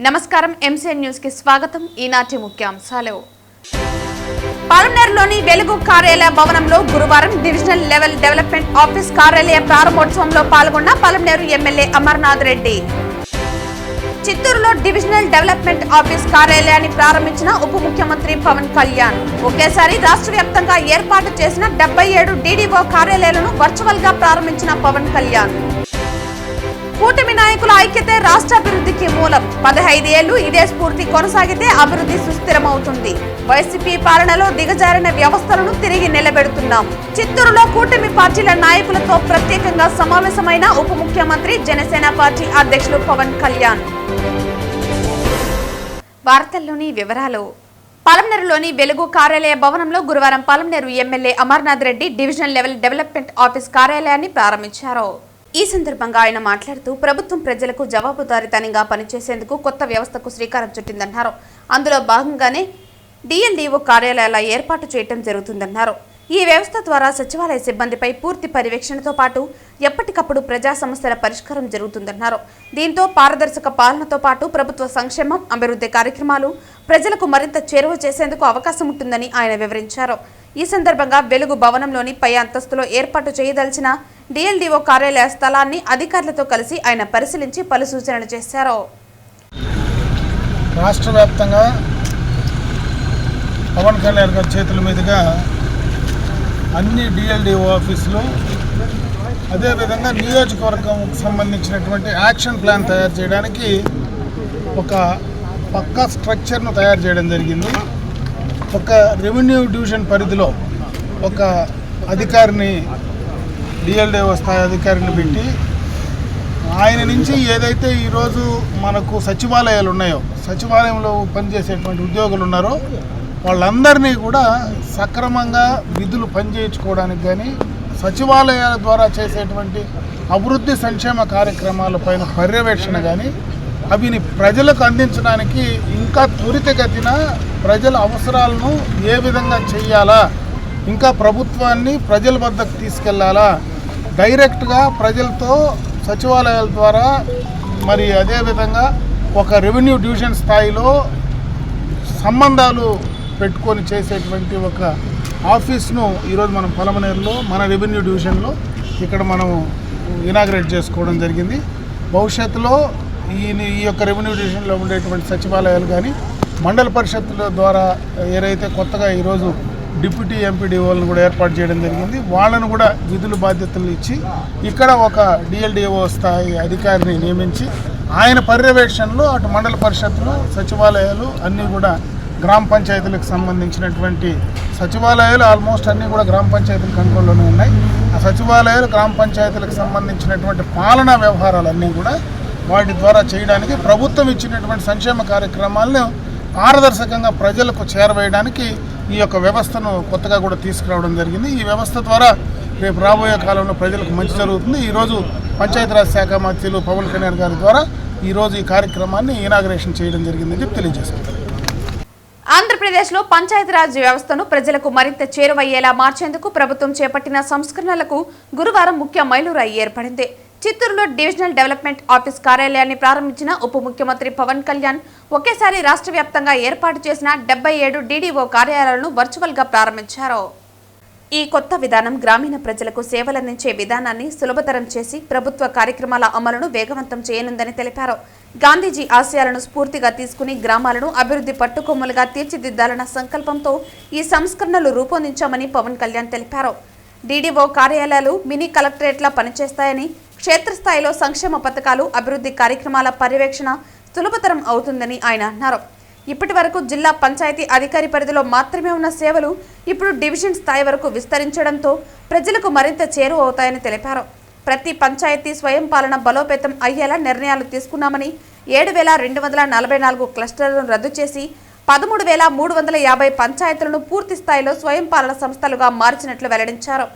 నమస్కారం MCN news కి స్వాగతం. ఈనాటి ముఖ్యాంశాలు. పాలమనేరులోని వెలుగు కార్యాలయ భవనంలో గురువారం డివిజనల్ లెవెల్ డెవలప్మెంట్ ఆఫీస్ కార్యాలయ ప్రారంభోత్సవంలో పాల్గొన్న పాలమనేరు ఎమ్మెల్యే అమర్నాథ్ రెడ్డి. చిత్తూరులో డివిజనల్ డెవలప్మెంట్ ఆఫీస్ కార్యాలయాన్ని ప్రారంభించిన ఉప ముఖ్యమంత్రి పవన్ కళ్యాణ్. ఒకేసారి రాష్ట్ర వ్యాప్తంగా ఏర్పాటు చేసిన 77 డీడీఓ కార్యాలయాలను వర్చువల్ గా ప్రారంభించిన పవన్ కళ్యాణ్. కూటమి నాయకుల ఐక్యతే రాష్ట్రాభివృద్ధికి మూలం. 15 ఏళ్లు ఇదే స్ఫూర్తి కొనసాగితే అభివృద్ధి సుస్థిరమవుతుంది. వైసీపీ పాలనలో దిగజారిన వ్యవస్థలను తిరిగి నిలబెడుతున్నాం. చిత్తూరులో కూటమి పార్టీల నాయకులతో ప్రత్యేకంగా సమావేశమైన ఉప ముఖ్యమంత్రి, జనసేన పార్టీ అధ్యక్షులు పవన్ కళ్యాణ్. వార్తల్లోని వివరాలు. పాలమనేరులోని వెలుగు కార్యాలయ భవనంలో గురువారం Palamaner MLA Amarnath Reddy divisional level development office కార్యాలయాన్ని ప్రారంభించారు. ఈ సందర్భంగా ఆయన మాట్లాడుతూ ప్రభుత్వం ప్రజలకు జవాబుదారీతనంగా పనిచేసేందుకు కొత్త వ్యవస్థకు శ్రీకారం చుట్టిందన్నారు. అందులో భాగంగానే డిఎల్డీఓ కార్యాలయాల ఏర్పాటు చేయడం జరుగుతుందన్నారు. ఈ వ్యవస్థ ద్వారా సచివాలయ సిబ్బందిపై పూర్తి పర్యవేక్షణతో పాటు ఎప్పటికప్పుడు ప్రజా సమస్యల పరిష్కారం జరుగుతుందన్నారు. దీంతో పారదర్శక పాలనతో పాటు ప్రభుత్వ సంక్షేమం, అభివృద్ధి కార్యక్రమాలు ప్రజలకు మరింత చేరువ చేసేందుకు అవకాశం ఉంటుందని ఆయన వివరించారు. ఈ సందర్భంగా వెలుగు భవనంలోని పై అంతస్తులో ఏర్పాటు చేయదలిచిన డిఎల్డీఓ కార్యాలయ స్థలాన్ని అధికారులతో కలిసి ఆయన పరిశీలించి పలు సూచనలు చేశారు. రాష్ట్ర వ్యాప్తంగా పవన్ కళ్యాణ్ గారి చేతుల మీదుగా అన్ని డిఎల్డీఓ ఆఫీసులు, అదేవిధంగా నియోజకవర్గంకు సంబంధించినటువంటి యాక్షన్ ప్లాన్ తయారు చేయడానికి ఒక పక్కా స్ట్రక్చర్ను తయారు చేయడం జరిగింది. ఒక రెవెన్యూ డివిజన్ పరిధిలో ఒక అధికారిని, డిఎల్డీఓ స్థాయి అధికారిని పెట్టి ఆయన నుంచి ఏదైతే ఈరోజు మనకు సచివాలయాలు ఉన్నాయో, సచివాలయంలో పనిచేసేటువంటి ఉద్యోగులు ఉన్నారో వాళ్ళందరినీ కూడా సక్రమంగా విధులు పనిచేయించుకోవడానికి కానీ, సచివాలయాల ద్వారా చేసేటువంటి అభివృద్ధి సంక్షేమ కార్యక్రమాలపైన పర్యవేక్షణ కానీ, అవిని ప్రజలకు అందించడానికి ఇంకా త్వరితగతిన ప్రజల అవసరాలను ఏ విధంగా చేయాలా, ఇంకా ప్రభుత్వాన్ని ప్రజల వద్దకు తీసుకెళ్లాలా, డైరెక్ట్గా ప్రజలతో సచివాలయాల ద్వారా, మరి అదేవిధంగా ఒక రెవెన్యూ డివిజన్ స్థాయిలో సంబంధాలు పెట్టుకొని చేసేటువంటి ఒక ఆఫీస్ను ఈరోజు మనం పాలమనేరులో మన రెవెన్యూ డివిజన్లో ఇక్కడ మనం ఇనాగ్రేట్ చేసుకోవడం జరిగింది. భవిష్యత్తులో ఈ యొక్క రెవెన్యూ డివిజన్లో ఉండేటువంటి సచివాలయాలు కానీ, మండల పరిషత్తుల ద్వారా ఏదైతే కొత్తగా ఈరోజు డిప్యూటీ ఎంపీడీఓలను కూడా ఏర్పాటు చేయడం జరిగింది. వాళ్ళను కూడా విధులు బాధ్యతలు ఇచ్చి ఇక్కడ ఒక డిఎల్డీఓ స్థాయి అధికారిని నియమించి ఆయన పర్యవేక్షణలో అటు మండల పరిషత్తులు, సచివాలయాలు అన్నీ కూడా గ్రామ పంచాయతీలకు సంబంధించినటువంటి సచివాలయాలు ఆల్మోస్ట్ అన్నీ కూడా గ్రామ పంచాయతీల కంట్రోల్లోనే ఉన్నాయి. ఆ సచివాలయాలు, గ్రామ పంచాయతీలకు సంబంధించినటువంటి పాలనా వ్యవహారాలన్నీ కూడా వాటి ద్వారా చేయడానికి, ప్రభుత్వం ఇచ్చినటువంటి సంక్షేమ కార్యక్రమాలను పారదర్శకంగా ప్రజలకు చేరవేయడానికి ఈ యొక్క వ్యవస్థను కొత్తగా కూడా తీసుకురావడం జరిగింది. ఈ వ్యవస్థ ద్వారా రేపు రాబోయే కాలంలో ప్రజలకు మంచి జరుగుతుంది. ఈరోజు పంచాయతీరాజ్ శాఖ మంత్రులు పవన్ కళ్యాణ్ గారి ద్వారా ఈరోజు ఈ కార్యక్రమాన్ని ఇనాగ్రేషన్ చేయడం జరిగిందని చెప్పి తెలియజేస్తున్నారు. ఆంధ్రప్రదేశ్లో పంచాయతీరాజ్ వ్యవస్థను ప్రజలకు మరింత చేరువయ్యేలా మార్చేందుకు ప్రభుత్వం చేపట్టిన సంస్కరణలకు గురువారం ముఖ్య మైలురాయి ఏర్పడింది. చిత్తూరులో డివిజనల్ డెవలప్మెంట్ ఆఫీస్ కార్యాలయాన్ని ప్రారంభించిన ఉప ముఖ్యమంత్రి పవన్ కళ్యాణ్ ఒకేసారి రాష్ట్ర వ్యాప్తంగా ఏర్పాటు చేసిన 77 డీడీఓ కార్యాలయాలను వర్చువల్ గా ప్రారంభించారు. ఈ కొత్త విధానం గ్రామీణ ప్రజలకు సేవలందించే విధానాన్ని సులభతరం చేసి ప్రభుత్వ కార్యక్రమాల అమలును వేగవంతం చేయనుందని తెలిపారు. గాంధీజీ ఆశయాలను స్ఫూర్తిగా తీసుకుని గ్రామాలను అభివృద్ధి పట్టుకొమ్మలుగా తీర్చిదిద్దాలన్న సంకల్పంతో ఈ సంస్కరణలు రూపొందించామని పవన్ కళ్యాణ్ తెలిపారు. డీడీఓ కార్యాలయాలు మినీ కలెక్టరేట్లా పనిచేస్తాయని, క్షేత్రస్థాయిలో సంక్షేమ పథకాలు, అభివృద్ధి కార్యక్రమాల పర్యవేక్షణ సులభతరం అవుతుందని ఆయన అన్నారు. ఇప్పటి వరకు జిల్లా పంచాయతీ అధికారి పరిధిలో మాత్రమే ఉన్న సేవలు ఇప్పుడు డివిజన్ స్థాయి వరకు విస్తరించడంతో ప్రజలకు మరింత చేరువ అవుతాయని తెలిపారు. ప్రతి పంచాయతీ స్వయం పాలన బలోపేతం అయ్యేలా నిర్ణయాలు తీసుకున్నామని, 7,244 క్లస్టర్లను రద్దు చేసి 13,350 పంచాయతీలను పూర్తి స్థాయిలో స్వయం పాలన సంస్థలుగా మార్చినట్లు వెల్లడించారు.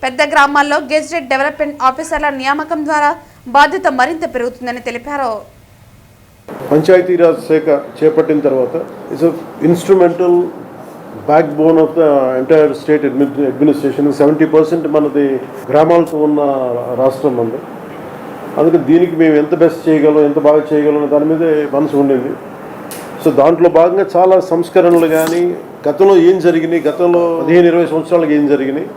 పెద్ద గ్రామాల్లో గెజిటెడ్ డెవలప్మెంట్ ఆఫీసర్ల నియామకం ద్వారా బాధ్యత మరింత పెరుగుతుందని తెలిపారు. పంచాయతీరాజ్ శాఖ చేపట్టిన తర్వాత it's instrumental back bone of the entire state administration. 70% మనది గ్రామాలతో ఉన్న రాష్ట్రం మంది. అందుకని దీనికి మేము ఎంత బెస్ట్ చేయగలం, ఎంత బాగా చేయగలం దాని మీదే మనసు ఉండేది. సో దాంట్లో భాగంగా చాలా సంస్కరణలు కానీ గతంలో ఏం జరిగినాయి, గతంలో 15-20 సంవత్సరాలకు ఏం జరిగినాయి,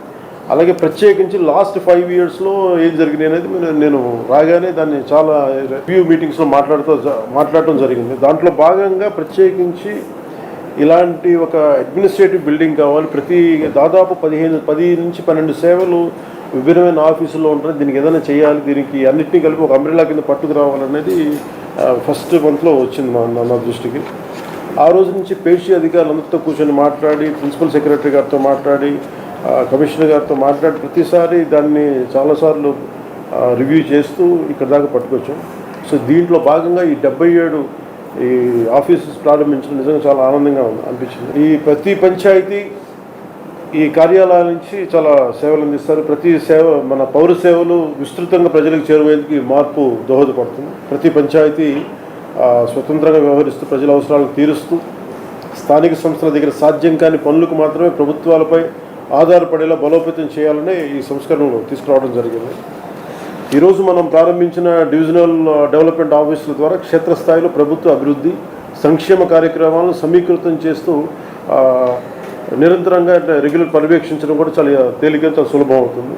అలాగే ప్రత్యేకించి లాస్ట్ 5 yearsలో ఏం జరిగినాయి అనేది నేను రాగానే దాన్ని చాలా రివ్యూ మీటింగ్స్లో మాట్లాడటం జరిగింది. దాంట్లో భాగంగా ప్రత్యేకించి ఇలాంటి ఒక అడ్మినిస్ట్రేటివ్ బిల్డింగ్ కావాలి, దాదాపు 10 నుంచి 12 సేవలు విభిన్నమైన ఆఫీసుల్లో ఉంటాయి, దీనికి ఏదైనా చేయాలి, దీనికి అన్నింటినీ కలిపి ఒక అంబ్రెల్లా కింద పట్టుకురావాలనేది ఫస్ట్ మంత్లో వచ్చింది నా దృష్టికి. ఆ రోజు నుంచి పేషీ అధికారులందరితో కూర్చొని మాట్లాడి, ప్రిన్సిపల్ సెక్రటరీ గారితో మాట్లాడి, కమిషనర్ గారితో మాట్లాడి ప్రతిసారి దాన్ని చాలాసార్లు రివ్యూ చేస్తూ ఇక్కడ దాకా పట్టుకొచ్చాం. సో దీంట్లో భాగంగా ఈ 77 ఈ ఆఫీసెస్ ప్రారంభించడం నిజంగా చాలా ఆనందంగా అనిపించింది. ఈ ప్రతి పంచాయతీ ఈ కార్యాలయాల నుంచి చాలా సేవలు అందిస్తారు. ప్రతి సేవ మన పౌర సేవలు విస్తృతంగా ప్రజలకు చేరువేందుకు ఈ మార్పు దోహదపడుతుంది. ప్రతి పంచాయతీ స్వతంత్రంగా వ్యవహరిస్తూ ప్రజల అవసరాలను తీరుస్తూ స్థానిక సంస్థల దగ్గర సాధ్యం కాని పనులకు మాత్రమే ప్రభుత్వాలపై ఆధారపడేలా బలోపేతం చేయాలనే ఈ సంస్కరణలు తీసుకురావడం జరిగింది. ఈరోజు మనం ప్రారంభించిన డివిజనల్ డెవలప్మెంట్ ఆఫీసుల ద్వారా క్షేత్రస్థాయిలో ప్రభుత్వ అభివృద్ధి సంక్షేమ కార్యక్రమాలను సమీకృతం చేస్తూ నిరంతరంగా రెగ్యులర్ పర్యవేక్షించడం కూడా చాలా తేలిక, చాలా సులభం అవుతుంది.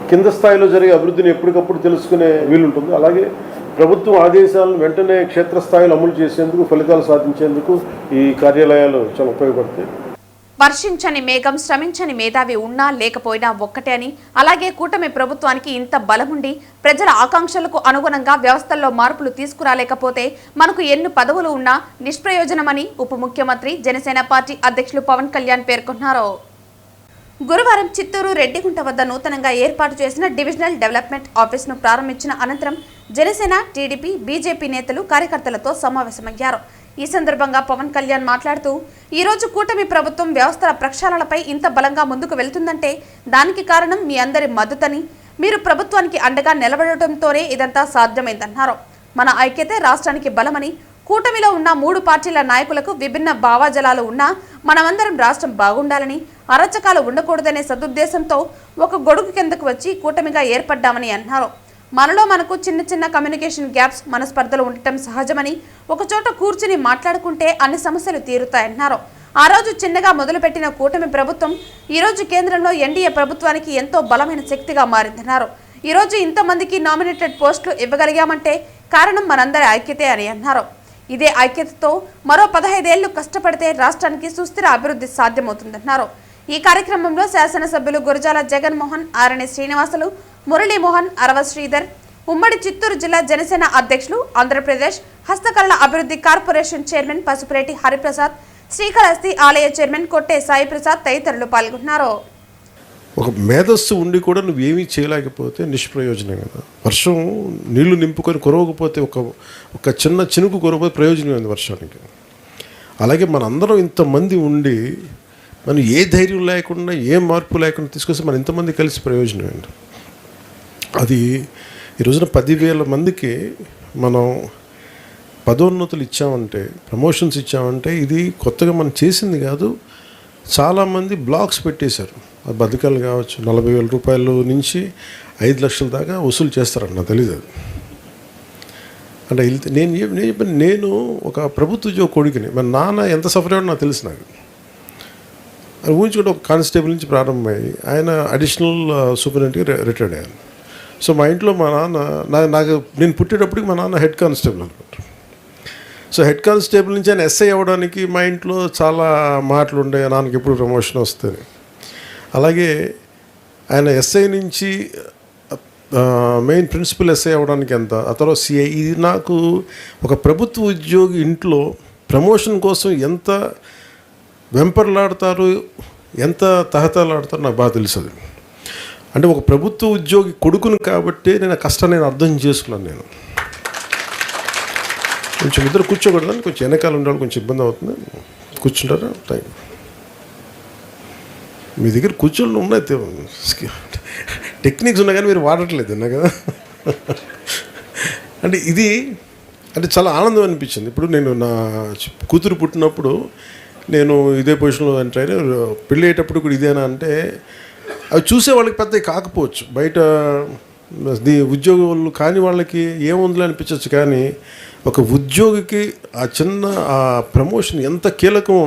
కింద స్థాయిలో జరిగే అభివృద్ధిని ఎప్పటికప్పుడు తెలుసుకునే వీలుంటుంది. అలాగే ప్రభుత్వం ఆదేశాలను వెంటనే క్షేత్రస్థాయిలో అమలు చేసేందుకు, ఫలితాలు సాధించేందుకు ఈ కార్యాలయాలు చాలా ఉపయోగపడతాయి. వర్షించని మేఘం, శ్రమించని మేధావి ఉన్నా లేకపోయినా ఒక్కటే అని, అలాగే కూటమి ప్రభుత్వానికి ఇంత బలముండి ప్రజల ఆకాంక్షలకు అనుగుణంగా వ్యవస్థల్లో మార్పులు తీసుకురాలేకపోతే మనకు ఎన్ని పదవులు ఉన్నా నిష్ప్రయోజనమని ఉప ముఖ్యమంత్రి జనసేన పార్టీ అధ్యక్షులు పవన్ కళ్యాణ్ పేర్కొన్నారు. గురువారం చిత్తూరు రెడ్డిగుంట వద్ద నూతనంగా ఏర్పాటు చేసిన డివిజనల్ డెవలప్మెంట్ ఆఫీసును ప్రారంభించిన అనంతరం జనసేన, టీడీపీ, బీజేపీ నేతలు కార్యకర్తలతో సమావేశమయ్యారు. ఈ సందర్భంగా పవన్ కళ్యాణ్ మాట్లాడుతూ, ఈరోజు కూటమి ప్రభుత్వం వ్యవస్థల ప్రక్షాళనపై ఇంత బలంగా ముందుకు వెళ్తుందంటే దానికి కారణం మీ అందరి మద్దతని, మీరు ప్రభుత్వానికి అండగా నిలబడటంతోనే ఇదంతా సాధ్యమైందన్నారు. మన ఐక్యతే రాష్ట్రానికి బలమని, కూటమిలో ఉన్న 3 పార్టీల నాయకులకు విభిన్న భావాజలాలు ఉన్నా మనమందరం రాష్ట్రం బాగుండాలని, అరచకాలు ఉండకూడదనే సదుద్దేశంతో ఒక గొడుగు కిందకు వచ్చి కూటమిగా ఏర్పడ్డామని అన్నారు. మనలో మనకు చిన్న చిన్న కమ్యూనికేషన్ గ్యాప్స్, మనస్పర్ధలు ఉండటం సహజమని, ఒకచోట కూర్చుని మాట్లాడుకుంటే అన్ని సమస్యలు తీరుతాయన్నారు. ఆ రోజు చిన్నగా మొదలుపెట్టిన కూటమి ప్రభుత్వం ఈరోజు కేంద్రంలో ఎన్డీఏ ప్రభుత్వానికి ఎంతో బలమైన శక్తిగా మారిందన్నారు. ఈరోజు ఇంతమందికి నామినేటెడ్ పోస్టులు ఇవ్వగలిగామంటే కారణం మనందరి ఐక్యతే అని అన్నారు. ఇదే ఐక్యతతో మరో 15 ఏళ్లు కష్టపడితే రాష్ట్రానికి సుస్థిర అభివృద్ధి సాధ్యమవుతుందన్నారు. ఈ కార్యక్రమంలో శాసనసభ్యులు గురజాల జగన్మోహన్, ఆరణి శ్రీనివాసులు, మురళీమోహన్, అరవ శ్రీధర్, ఉమ్మడి చిత్తూరు జిల్లా జనసేన అధ్యక్షులు, ఆంధ్రప్రదేశ్ హస్తకళల అభివృద్ధి కార్పొరేషన్ చైర్మన్ పసుపురేటి హరిప్రసాద్, శ్రీకాళహస్తి ఆలయ చైర్మన్ కొట్టే సాయి ప్రసాద్ తదితరులు పాల్గొన్నారు. ఒక మేధస్సు ఉండి కూడా నువ్వేమీ చేయలేకపోతే నిష్ప్రయోజనం కదా. వర్షం నీళ్లు నింపుకొని కురవకపోతే ఒక చిన్న చినుకు కురవకపోతే ప్రయోజనం ఉంది వర్షానికి. అలాగే మనందరం ఇంతమంది ఉండి మనం ఏ ధైర్యం లేకుండా, ఏ మార్పు లేకుండా తీసుకొస్తే మనం ఇంతమంది కలిసి ప్రయోజనం ఏంటి. అది ఈ రోజున 10,000 మందికి మనం పదోన్నతులు ఇచ్చామంటే, ప్రమోషన్స్ ఇచ్చామంటే ఇది కొత్తగా మనం చేసింది కాదు. చాలామంది బ్లాక్స్ పెట్టేశారు. ఆ పథకాలు కావచ్చు, 40,000 రూపాయల నుంచి 5 లక్షల దాకా వసూలు చేస్తారంట. నాకు తెలియదు అది. అంటే నేను ఒక ప్రభుత్వ ఉద్యోగ కొడుకుని, మా నాన్న ఎంత సఫర్ అయ్యాడో నాకు తెలుసు. నాకు అది ఊహించుకుంటే ఒక కానిస్టేబుల్ నుంచి ప్రారంభమయ్యి ఆయన అడిషనల్ సూపరింటెండెంట్గా రిటైర్డ్ అయ్యాను. సో మా ఇంట్లో మా నాన్న నేను పుట్టేటప్పటికి మా నాన్న హెడ్ కానిస్టేబుల్ అనుకుంటాను. సో హెడ్ కానిస్టేబుల్ నుంచి ఆయన ఎస్ఐ అవ్వడానికి మా ఇంట్లో చాలా మాటలు ఉండే, నాన్నకి ఎప్పుడు ప్రమోషన్ వస్తుంది. అలాగే ఆయన ఎస్ఐ నుంచి మెయిన్ ప్రిన్సిపల్ ఎస్ఐ అవ్వడానికి ఎంత, ఆ తర్వాత సిఐ. ఇది నాకు ఒక ప్రభుత్వ ఉద్యోగి ఇంట్లో ప్రమోషన్ కోసం ఎంత వెంపర్లాడతారు, ఎంత తహతలాడతారు నాకు బాగా తెలుసు. అది అంటే ఒక ప్రభుత్వ ఉద్యోగి కొడుకుని కాబట్టి నేను ఆ కష్టాన్ని అర్థం చేసుకున్నాను. నేను కొంచెం ఇద్దరు కూర్చోకూడదని, కొంచెం వెనకాల ఉండాలి, కొంచెం ఇబ్బంది అవుతుంది. కూర్చుంటారా? Thank you. మీ దగ్గర కూర్చోళ్ళు ఉన్నాయి, టెక్నిక్స్ ఉన్నాయి కానీ మీరు వాడట్లేదు అన్నా కదా. అంటే ఇది అంటే చాలా ఆనందం అనిపించింది. ఇప్పుడు నేను నా కూతురు పుట్టినప్పుడు నేను ఇదే పొజిషన్లో ఎంటర్ అయినా, పెళ్ళి అయ్యేటప్పుడు కూడా ఇదేనా అంటే అవి చూసే వాళ్ళకి పెద్దవి కాకపోవచ్చు. బయట ఉద్యోగులు కాని వాళ్ళకి ఏముందిలే అనిపించవచ్చు, కానీ ఒక ఉద్యోగికి ఆ చిన్న ఆ ప్రమోషన్ ఎంత కీలకం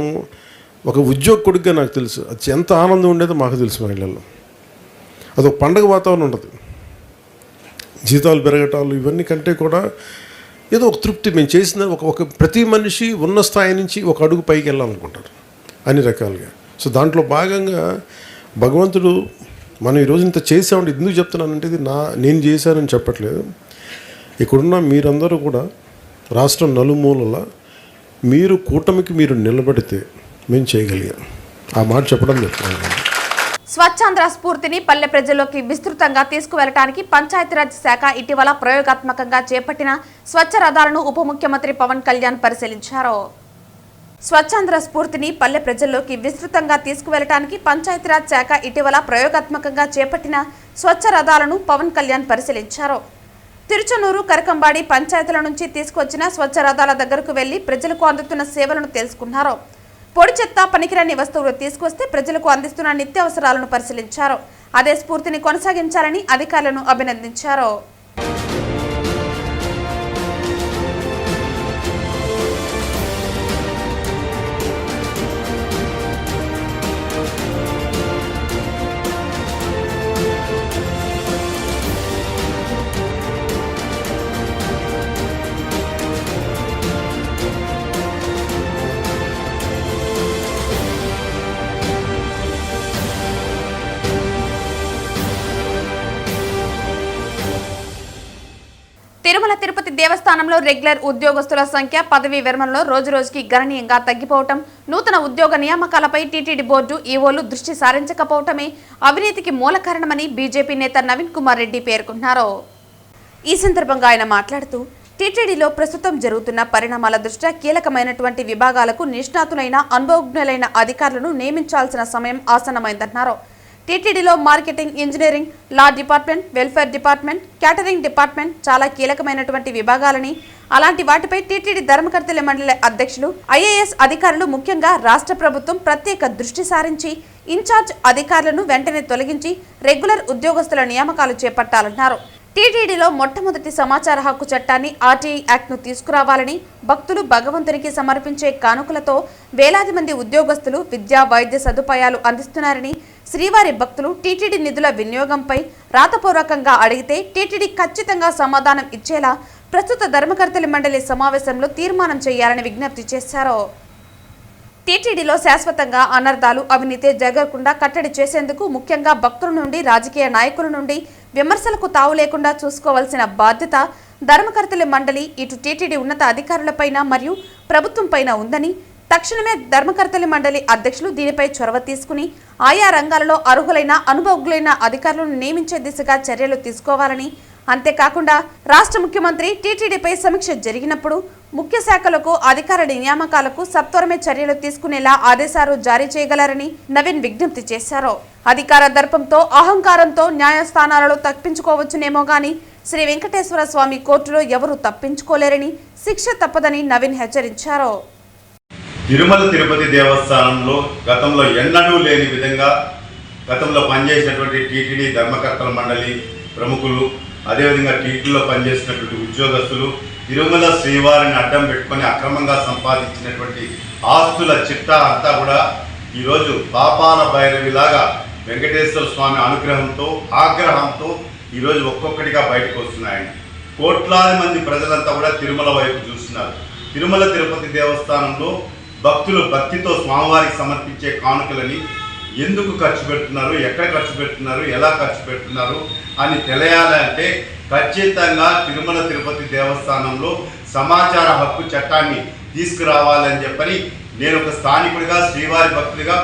ఒక ఉద్యోగకుడిగా నాకు తెలుసు. అది ఎంత ఆనందం ఉండేదో మాకు తెలుసు. మహిళల్లో అదొక పండగ వాతావరణం ఉంటుంది. జీతాలు పెరగటాలు ఇవన్నీ కంటే కూడా ఏదో ఒక తృప్తి. మేము చేసిన ఒక ప్రతి మనిషి ఉన్న స్థాయి నుంచి ఒక అడుగు పైకి వెళ్ళాలనుకుంటారు అన్ని రకాలుగా. సో దాంట్లో భాగంగా భగవంతుడు మనం ఈరోజు ఇంత చేసామంటే ఎందుకు చెప్తున్నానంటే ఇది నేను చేశానని చెప్పట్లేదు. ఇక్కడున్న మీరందరూ కూడా రాష్ట్రం నలుమూలల మీరు కూటమికి మీరు నిలబడితే మేము చేయగలిగాం. ఆ మాట చెప్పడం చెప్తున్నాను. స్వచ్ఛాంధ్ర స్ఫూర్తిని పల్లె ప్రజల్లోకి విస్తృతంగా తీసుకువెళ్లడానికి పంచాయతీరాజ్ శాఖ ఇటీవల ప్రయోగాత్మకంగా చేపట్టిన స్వచ్ఛ రథాలను ఉప ముఖ్యమంత్రి పవన్ కళ్యాణ్ పరిశీలించారు. స్వచ్ఛాంధ్ర స్ఫూర్తిని పల్లె ప్రజల్లోకి విస్తృతంగా తీసుకువెళ్లడానికి పంచాయతీరాజ్ శాఖ ఇటీవల ప్రయోగాత్మకంగా చేపట్టిన స్వచ్ఛ రథాలను పవన్ కళ్యాణ్ పరిశీలించారు. తిరుచనూరు, కరకంబాడి పంచాయతీల నుంచి తీసుకొచ్చిన స్వచ్ఛ రథాల దగ్గరకు వెళ్లి ప్రజలకు అందుతున్న సేవలను తెలుసుకున్నారు. పొడి చెత్త, పనికిరాని వస్తువులు తీసుకొస్తే ప్రజలకు అందిస్తున్న నిత్యావసరాలను పరిశీలించారు. అదే స్ఫూర్తిని కొనసాగించాలని అధికారులను అభినందించారు. తిరుమల తిరుపతి దేవస్థానంలో రెగ్యులర్ ఉద్యోగస్తుల సంఖ్య పదవీ విరమణలో రోజురోజుకి గణనీయంగా తగ్గిపోవటం, నూతన ఉద్యోగ నియామకాలపై టీటీడీ బోర్డు ఈవోలు దృష్టి సారించకపోవటమే అవినీతికి మూల కారణమని బీజేపీ నేత నవీన్ కుమార్ రెడ్డి పేర్కొన్నారు. ఈ సందర్భంగా ఆయన మాట్లాడుతూ టీటీడీలో ప్రస్తుతం జరుగుతున్న పరిణామాల దృష్ట్యా కీలకమైనటువంటి విభాగాలకు నిష్ణాతులైన అనుభవజ్ఞులైన అధికారులను నియమించాల్సిన సమయం ఆసన్నమైందన్నారు. టీటీడీలో marketing, engineering, law department, welfare department, catering department చాలా కీలకమైనటువంటి విభాగాలని, అలాంటి వాటిపై టీటీడీ ధర్మకర్తల మండలి అధ్యక్షులు, ఐఏఎస్ అధికారులు, ముఖ్యంగా రాష్ట్ర ప్రభుత్వం ప్రత్యేక దృష్టి సారించి ఇన్ఛార్జ్ అధికారులను వెంటనే తొలగించి రెగ్యులర్ ఉద్యోగస్తుల నియామకాలు చేపట్టాలన్నారు. టీటీడీలో మొట్టమొదటి సమాచార హక్కు చట్టాన్ని, ఆర్టీఐ యాక్ట్ను తీసుకురావాలని, భక్తులు భగవంతునికి సమర్పించే కానుకలతో వేలాది మంది ఉద్యోగస్తులు విద్యా, వైద్య సదుపాయాలు అందిస్తున్నారని, శ్రీవారి భక్తులు టీటీడీ నిధుల వినియోగంపై రాతపూర్వకంగా అడిగితే టీటీడీ ఖచ్చితంగా సమాధానం ఇచ్చేలా ప్రస్తుత ధర్మకర్తల మండలి సమావేశంలో తీర్మానం చేయాలని విజ్ఞప్తి చేశారు. టీటీడీలో శాశ్వతంగా అనర్థాలు, అవినీతి జరగకుండా కట్టడి చేసేందుకు ముఖ్యంగా భక్తుల నుండి, రాజకీయ నాయకుల నుండి విమర్శలకు తావు లేకుండా చూసుకోవాల్సిన బాధ్యత ధర్మకర్తల మండలి ఇటు టీటీడీ ఉన్నత అధికారులపైన మరియు ప్రభుత్వంపైన ఉందని, తక్షణమే ధర్మకర్తల మండలి అధ్యక్షులు దీనిపై చొరవ తీసుకుని ఆయా రంగాలలో అర్హులైన, అనుభవజ్ఞులైన అధికారులను నియమించే దిశగా చర్యలు తీసుకోవాలని, అంతేకాకుండా రాష్ట్ర ముఖ్యమంత్రి టీటీడీపై సమీక్ష జరిగినప్పుడు ముఖ్య శాఖలకు, అధికార నియామకాలకు సత్వరమే చర్యలు తీసుకునేలా ఆదేశాలు జారీ చేయగలరని నవీన్ విజ్ఞప్తి చేశారు. అధికార దర్పంతో, అహంకారంతో న్యాయస్థానాలలో తప్పించుకోవచ్చునేమో గాని శ్రీ వెంకటేశ్వర స్వామి కోర్టులో ఎవరూ తప్పించుకోలేరని, శిక్ష తప్పదని నవీన్ హెచ్చరించారు. తిరుమల తిరుపతి దేవస్థానంలో గతంలో ఎన్నడూ లేని విధంగా గతంలో పనిచేసినటువంటి టీటీడీ ధర్మకర్తల మండలి ప్రముఖులు, అదేవిధంగా టీటీడీలో పనిచేసినటువంటి ఉద్యోగస్తులు తిరుమల శ్రీవారిని అడ్డం పెట్టుకొని అక్రమంగా సంపాదించినటువంటి ఆస్తుల చిట్టా అంతా కూడా ఈరోజు పాపాల భైరవిలాగా వెంకటేశ్వర స్వామి అనుగ్రహంతో, ఆగ్రహంతో ఈరోజు ఒక్కొక్కటిగా బయటకు వస్తున్నాయండి. కోట్లాది మంది ప్రజలంతా కూడా తిరుమల వైపు చూస్తున్నారు. తిరుమల తిరుపతి దేవస్థానంలో భక్తులు భక్తితో స్వామివారికి సమర్పించే కానుకలని ఎందుకు ఖర్చు పెడుతున్నారు, ఎక్కడ ఖర్చు పెడుతున్నారు, ఎలా ఖర్చు పెడుతున్నారు అని తెలియాలంటే ఖచ్చితంగా తిరుమల తిరుపతి దేవస్థానంలో సమాచార హక్కు చట్టాన్ని తీసుకురావాలని చెప్పని నేను ఒక స్థానికుడిగా, శ్రీవారి భక్తుడిగా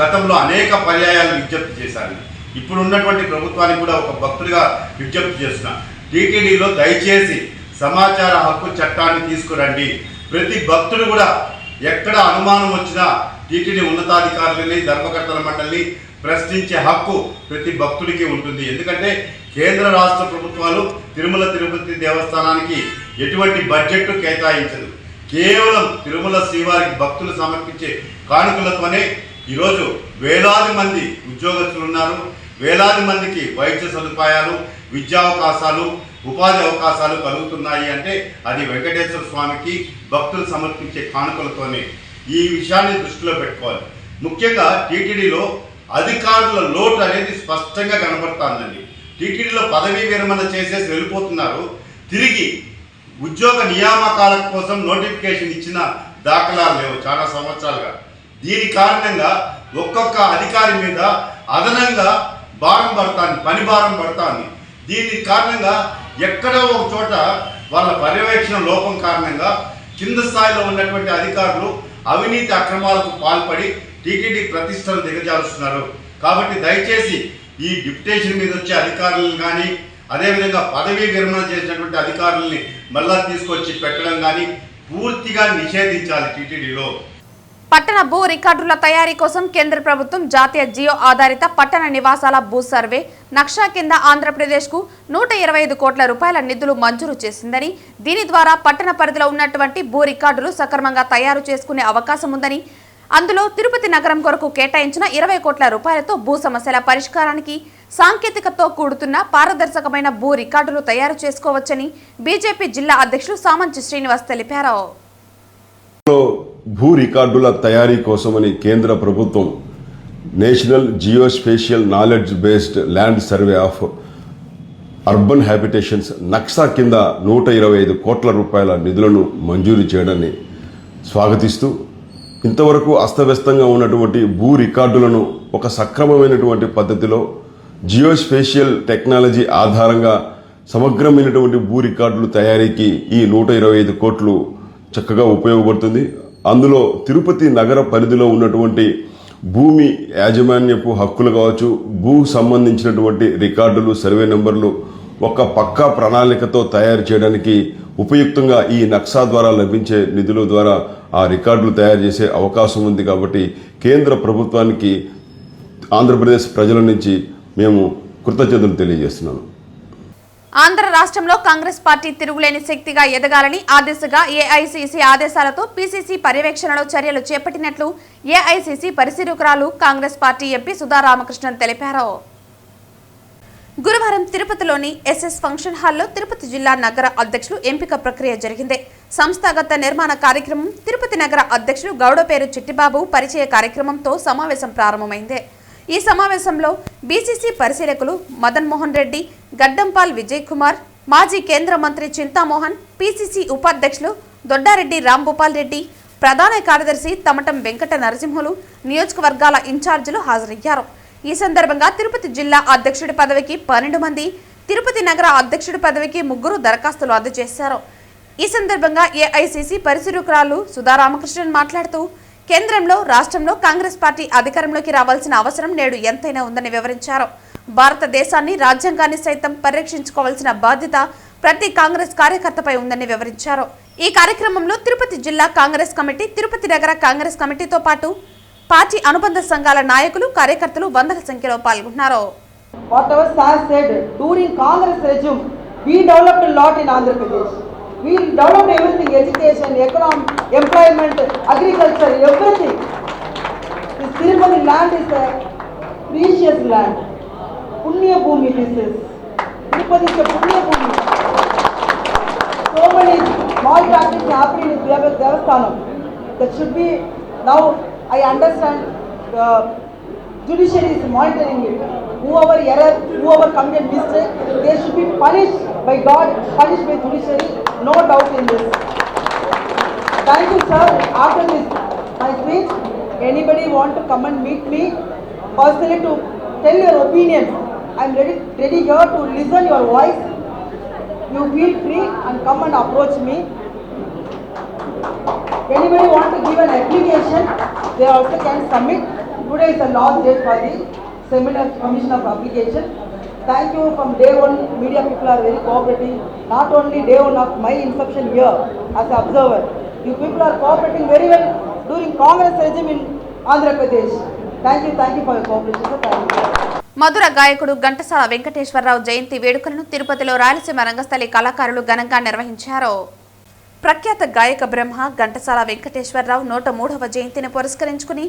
గతంలో అనేక పర్యాయాలు విజ్ఞప్తి చేశాను. ఇప్పుడు ఉన్నటువంటి ప్రభుత్వానికి కూడా ఒక భక్తుడిగా విజ్ఞప్తి చేస్తున్నా. టీటీడీలో దయచేసి సమాచార హక్కు చట్టాన్ని తీసుకురండి. ప్రతి భక్తుడు కూడా ఎక్కడ అనుమానం వచ్చినా టీటీడీ ఉన్నతాధికారులని, ధర్మకర్తల మండలిని ప్రశ్నించే హక్కు ప్రతి భక్తుడికి ఉంటుంది. ఎందుకంటే కేంద్ర రాష్ట్ర ప్రభుత్వాలు తిరుమల తిరుపతి దేవస్థానానికి ఎటువంటి బడ్జెట్ కేటాయించదు. కేవలం తిరుమల శ్రీవారికి భక్తులు సమర్పించే కానుకలతోనే ఈరోజు వేలాది మంది ఉద్యోగస్తులు ఉన్నారు, వేలాది మందికి వైద్య సదుపాయాలు, విద్యావకాశాలు, ఉపాధి అవకాశాలు కలుగుతున్నాయి అంటే అది వెంకటేశ్వర స్వామికి భక్తులు సమర్పించే కానుకలతోనే. ఈ విషయాన్ని దృష్టిలో పెట్టుకోవాలి. ముఖ్యంగా టీటీడీలో అధికారుల లోటు అనేది స్పష్టంగా కనబడుతుందండి. టీటీడీలో పదవీ విరమణ చేసేసి వెళ్ళిపోతున్నారు. తిరిగి ఉద్యోగ నియామకాల కోసం నోటిఫికేషన్ ఇచ్చిన దాఖలాలు లేవు చాలా సంవత్సరాలుగా. దీని కారణంగా ఒక్కొక్క అధికారి మీద అదనంగా భారం పడుతుంది, పని భారం పడుతుంది. దీని కారణంగా ఎక్కడో ఒక చోట వాళ్ళ పర్యవేక్షణ లోపం కారణంగా కింద స్థాయిలో ఉన్నటువంటి అధికారులు అవినీతి అక్రమాలకు పాల్పడి టీటీడీ ప్రతిష్టను దిగజారుస్తున్నారు. కాబట్టి దయచేసి ఈ డిప్యుటేషన్ మీద వచ్చే అధికారులను కానీ, అదేవిధంగా పదవీ విరమణ చేసినటువంటి అధికారుల్ని మళ్ళా తీసుకొచ్చి పెట్టడం కానీ పూర్తిగా నిషేధించాలి టీటీడీలో. పట్టణ భూ రికార్డుల తయారీ కోసం కేంద్ర ప్రభుత్వం జాతీయ జియో ఆధారిత పట్టణ నివాసాల భూ సర్వే నక్షా కింద ఆంధ్రప్రదేశ్కు 125 కోట్ల రూపాయల నిధులు మంజూరు చేసిందని, దీని ద్వారా పట్టణ పరిధిలో ఉన్నటువంటి భూ రికార్డులు సక్రమంగా తయారు చేసుకునే అవకాశం ఉందని, అందులో తిరుపతి నగరం కొరకు కేటాయించిన 20 కోట్ల రూపాయలతో భూ సమస్యల పరిష్కారానికి సాంకేతికతతో కూడుతున్న పారదర్శకమైన భూ రికార్డులు తయారు చేసుకోవచ్చని బీజేపీ జిల్లా అధ్యక్షులు సామంచి శ్రీనివాస్ తెలిపారు. భూ రికార్డుల తయారీ కోసమని కేంద్ర ప్రభుత్వం national geospatial knowledge based land survey of urban habitations Naksha కింద 125 కోట్ల రూపాయల నిధులను మంజూరు చేయడాన్ని స్వాగతిస్తూ, ఇంతవరకు అస్తవ్యస్తంగా ఉన్నటువంటి భూ రికార్డులను ఒక సక్రమమైనటువంటి పద్ధతిలో జియోస్పేషియల్ టెక్నాలజీ ఆధారంగా సమగ్రమైనటువంటి భూ రికార్డుల తయారీకి ఈ 125 కోట్లు చక్కగా ఉపయోగపడుతుంది. అందులో తిరుపతి నగర పరిధిలో ఉన్నటువంటి భూమి యాజమాన్యపు హక్కులు కావచ్చు, భూ సంబంధించినటువంటి రికార్డులు, సర్వే నెంబర్లు ఒక పక్కా ప్రణాళికతో తయారు చేయడానికి ఉపయుక్తంగా ఈ నక్సా ద్వారా లభించే నిధుల ద్వారా ఆ రికార్డులు తయారు చేసే అవకాశం ఉంది. కాబట్టి కేంద్ర ప్రభుత్వానికి ఆంధ్రప్రదేశ్ ప్రజల నుంచి మేము కృతజ్ఞతలు తెలియజేస్తున్నాను. ఆంధ్ర రాష్ట్రంలో కాంగ్రెస్ పార్టీ తిరుగులేని శక్తిగా ఎదగాలని ఆ దిశగా ఏఐసీసీ ఆదేశాలతో పీసీసీ పర్యవేక్షణలో చర్యలు చేపట్టినట్లు ఏఐసీసీ పరిశీలకురాలు కాంగ్రెస్ పార్టీ ఎంపీ సుధా రామకృష్ణన్ తెలిపారు. గురువారం తిరుపతిలోని ఎస్ఎస్ ఫంక్షన్ హాల్లో తిరుపతి జిల్లా నగర అధ్యక్షులు ఎంపిక ప్రక్రియ జరిగింది. సంస్థాగత నిర్మాణ కార్యక్రమం, తిరుపతి నగర అధ్యక్షులు గౌడపేరు చిట్టిబాబు పరిచయ కార్యక్రమంతో సమావేశం ప్రారంభమైంది. ఈ సమావేశంలో బీసీసీ పరిశీలకులు మదన్ మోహన్ రెడ్డి, గడ్డంపాల్ విజయ్ కుమార్, మాజీ కేంద్ర మంత్రి చింతామోహన్, పీసీసీ ఉపాధ్యక్షులు దొడ్డారెడ్డి రాంభూపాల్ రెడ్డి, ప్రధాన కార్యదర్శి తమటం వెంకట నరసింహులు, నియోజకవర్గాల ఇన్ఛార్జీలు హాజరయ్యారు. ఈ సందర్భంగా తిరుపతి జిల్లా అధ్యక్షుడి పదవికి 12 మంది, తిరుపతి నగర అధ్యక్షుడి పదవికి 3 దరఖాస్తులు అందజేశారు. ఈ సందర్భంగా ఏఐసీసీ పరిశీలకురాలు సుధా రామకృష్ణన్ మాట్లాడుతూ, కేంద్రంలో, రాష్ట్రంలో కాంగ్రెస్ పార్టీ అధికారంలోకి రావాల్సిన అవసరం నేడు ఎంతైనా ఉందని వివరించారు. భారతదేశాన్ని, రాజ్యాంగాన్ని సైతం పరిరక్షించుకోవాల్సిన బాధ్యత ప్రతి కాంగ్రెస్ కార్యకర్తపై ఉందని వివరించారు. ఈ కార్యక్రమంలో తిరుపతి జిల్లా కాంగ్రెస్ కమిటీ, తిరుపతి నగర కాంగ్రెస్ కమిటీతో పాటు పార్టీ అనుబంధ సంఘాల నాయకులు, కార్యకర్తలు వందల సంఖ్యలో పాల్గొన్నారు. Whatever Sir said, during Congress regime, we developed a lot in Andhra Pradesh. We developed everything, education, economy, employment, agriculture, everything. This Tirupati land is a precious land. Punya Bhumi this is. Tirupati is a Punya Bhumi. So many small practices happening in Devasthanam. That should be, now I understand the judiciary is monitoring it. Whoever error, whoever committed mistake, they should be punished by God, punished by judiciary, no doubt in this. Thank you, sir. After this, my speech, anybody want to come and meet me personally to tell your opinion, I am ready here to listen your voice. You feel free and come and approach me. Anybody want to give an application, they also can submit. Today is the last date for the seminar commission of application. Thank you. From day one, media people are very cooperating. Not only day one of my inception here as an observer, you people are cooperating very well during Congress regime in Andhra Pradesh. Thank you for your cooperation, sir. Thank you. మధుర గాయకుడు ఘంటసాల వెంకటేశ్వరరావు జయంతి వేడుకలను తిరుపతిలో రాయలసీమ రంగస్థలి కళాకారులు ఘనంగా నిర్వహించారు. ప్రఖ్యాత గాయక బ్రహ్మ ఘంటసాల వెంకటేశ్వరరావు 103వ జయంతిని పురస్కరించుకుని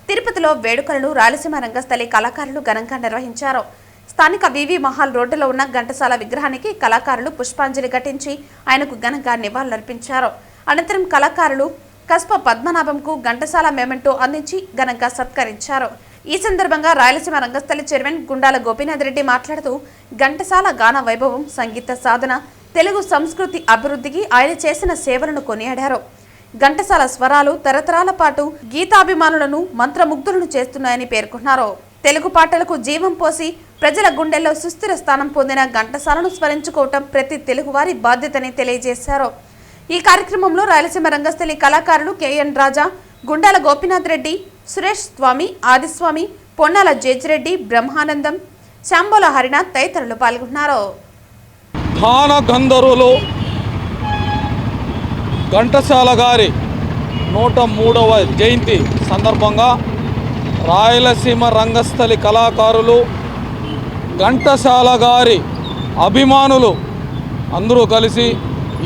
తిరుపతిలో వేడుకలను రాయలసీమ రంగస్థలి కళాకారులు ఘనంగా నిర్వహించారు. స్థానిక వివి మహల్ రోడ్డులో ఉన్న ఘంటసాల విగ్రహానికి కళాకారులు పుష్పాంజలి ఘటించి ఆయనకు ఘనంగా నివాళులర్పించారు. అనంతరం కళాకారులు కస్ప పద్మనాభంకు ఘంటసాల మెమెంటో అందించి ఘనంగా సత్కరించారు. ఈ సందర్భంగా రాయలసీమ రంగస్థలి చైర్మన్ గుండాల గోపీనాథ్ రెడ్డి మాట్లాడుతూ ఘంటసాల గాన వైభవం, సంగీత సాధన, తెలుగు సంస్కృతి అభివృద్ధికి ఆయన చేసిన సేవలను కొనియాడారు. ఘంటసాల స్వరాలు తరతరాల పాటు గీతాభిమానులను మంత్రముగ్ధులను చేస్తున్నాయని పేర్కొన్నారు. తెలుగు పాటలకు జీవం పోసి ప్రజల గుండెల్లో సుస్థిర స్థానం పొందిన ఘంటసాలను స్మరించుకోవటం ప్రతి తెలుగువారి బాధ్యతని తెలియజేశారు. ఈ కార్యక్రమంలో రాయలసీమ రంగస్థలి కళాకారులు కెఎన్ రాజా, గుండాల గోపీనాథ్ రెడ్డి, సురేష్ స్వామి, ఆదిస్వామి, పొన్నాల జేజిరెడ్డి, బ్రహ్మానందం, శాంబోల హరినాథ్ తదితరులు పాల్గొన్నారు. గాన గంధర్వులు ఘంటసాల గారి 103వ జయంతి సందర్భంగా రాయలసీమ రంగస్థలి కళాకారులు, ఘంటసాల గారి అభిమానులు అందరూ కలిసి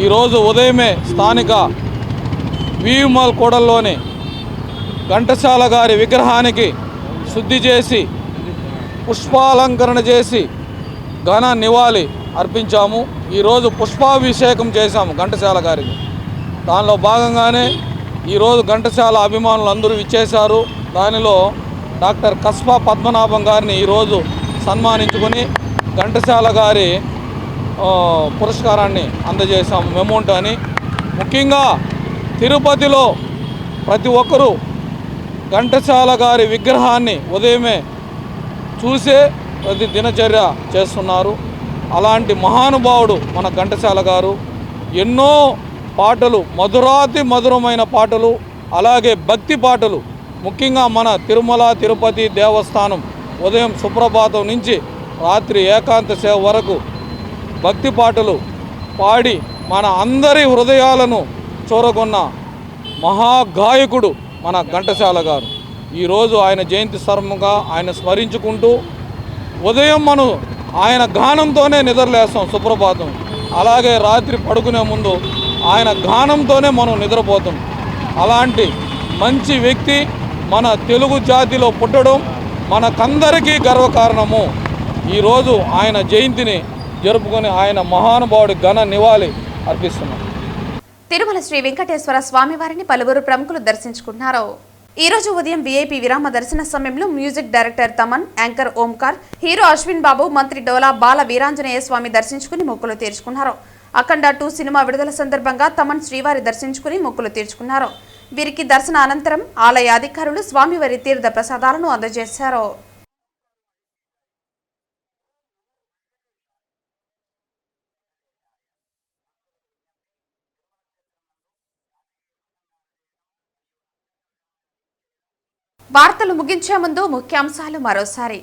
ఈరోజు ఉదయమే స్థానిక వీమల్ కూడల్లోని ఘంటసాల గారి విగ్రహానికి శుద్ధి చేసి పుష్పాలంకరణ చేసి ఘన నివాళి అర్పించాము. ఈరోజు పుష్పాభిషేకం చేశాము ఘంటసాల గారికి. దానిలో భాగంగానే ఈరోజు ఘంటసాల అభిమానులు అందరూ ఇచ్చేశారు. దానిలో డాక్టర్ కస్ప పద్మనాభం గారిని ఈరోజు సన్మానించుకొని ఘంటసాల గారి పురస్కారాన్ని అందజేశాము, మెమోంటో అని. ముఖ్యంగా తిరుపతిలో ప్రతి ఒక్కరూ ఘంటసాల గారి విగ్రహాన్ని ఉదయమే చూసే ప్రతి దినచర్య చేస్తున్నారు. అలాంటి మహానుభావుడు మన ఘంటసాల గారు. ఎన్నో పాటలు, మధురాతి మధురమైన పాటలు, అలాగే భక్తి పాటలు, ముఖ్యంగా మన తిరుమల తిరుపతి దేవస్థానం ఉదయం సుప్రభాతం నుంచి రాత్రి ఏకాంత సేవ వరకు భక్తి పాటలు పాడి మన అందరి హృదయాలను చూరగొన్న మహాగాయకుడు మన ఘంటసాల గారు. ఈరోజు ఆయన జయంతి సందర్భంగా ఆయన స్మరించుకుంటూ ఉదయం మనం ఆయన గానంతోనే నిద్రలేస్తాం సుప్రభాతం. అలాగే రాత్రి పడుకునే ముందు ఆయన గానంతోనే మనం నిద్రపోతాం. అలాంటి మంచి వ్యక్తి మన తెలుగు జాతిలో పుట్టడం మనకందరికీ గర్వకారణము. ఈరోజు ఆయన జయంతిని జరుపుకొని ఆయన మహానుభావుడి ఘన నివాళి అర్పిస్తున్నాం. తిరుమల శ్రీ వెంకటేశ్వర స్వామివారిని పలువురు ప్రముఖులు దర్శించుకున్నారు. ఈ రోజు ఉదయం వీఐపీ విరామ దర్శన సమయంలో music director Thaman, anchor Omkar, hero Ashwin Babu, మంత్రి డోలా బాల వీరాంజనేయ స్వామి దర్శించుకుని మొక్కులు తీర్చుకున్నారు. అఖండ 2 సినిమా విడుదల సందర్భంగా తమన్ శ్రీవారి దర్శించుకుని మొక్కులు తీర్చుకున్నారు. వీరికి దర్శన అనంతరం ఆలయ అధికారులు స్వామివారి తీర్థ ప్రసాదాలను అందజేశారు. వార్తలు ముగించే ముందు ముఖ్యాంశాలు మరోసారి.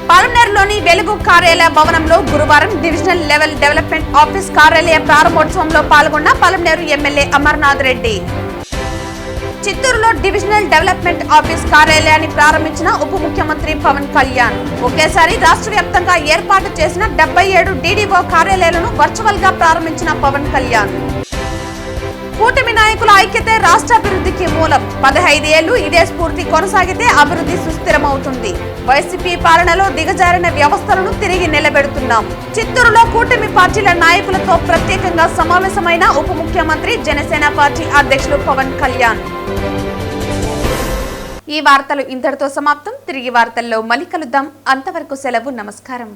పాలమనేరులోని వెలుగు కార్యాలయ భవనంలో గురువారం డివిజనల్ లెవెల్ డెవలప్మెంట్ ఆఫీస్ కార్యాలయ ప్రారంభోత్సవంలో పాల్గొన్న పాలమనేరు ఎమ్మెల్యే అమర్నాథ్ రెడ్డి. చిత్తూరులో డివిజనల్ డెవలప్మెంట్ ఆఫీస్ కార్యాలయాన్ని ప్రారంభించిన ఉప ముఖ్యమంత్రి పవన్ కళ్యాణ్. ఒకేసారి రాష్ట్ర వ్యాప్తంగా ఏర్పాటు చేసిన 77 డీడీఓ కార్యాలయాలను వర్చువల్ గా ప్రారంభించిన పవన్ కళ్యాణ్. కూటమి నాయకుల ఐక్యతే రాష్ట్రాభివృద్ధికి మూలం. 15 ఏళ్లు ఇదే స్ఫూర్తి కొనసాగితే అభివృద్ధి సుస్థిరమవుతుంది. వైసీపీ పాలనలో దిగజారిన వ్యవస్థలను తిరిగి నిలబెడుతున్నాం. చిత్తూరులో కూటమి పార్టీల నాయకులతో ప్రత్యేకంగా సమావేశమైన ఉప ముఖ్యమంత్రి, జనసేన పార్టీ అధ్యక్షులు పవన్ కళ్యాణ్. ఈ వార్తలు ఇంతటితో సమాప్తం. తిరిగి వార్తల్లో మళ్ళీ కలుద్దాం. అంతవరకు సెలవు. నమస్కారం.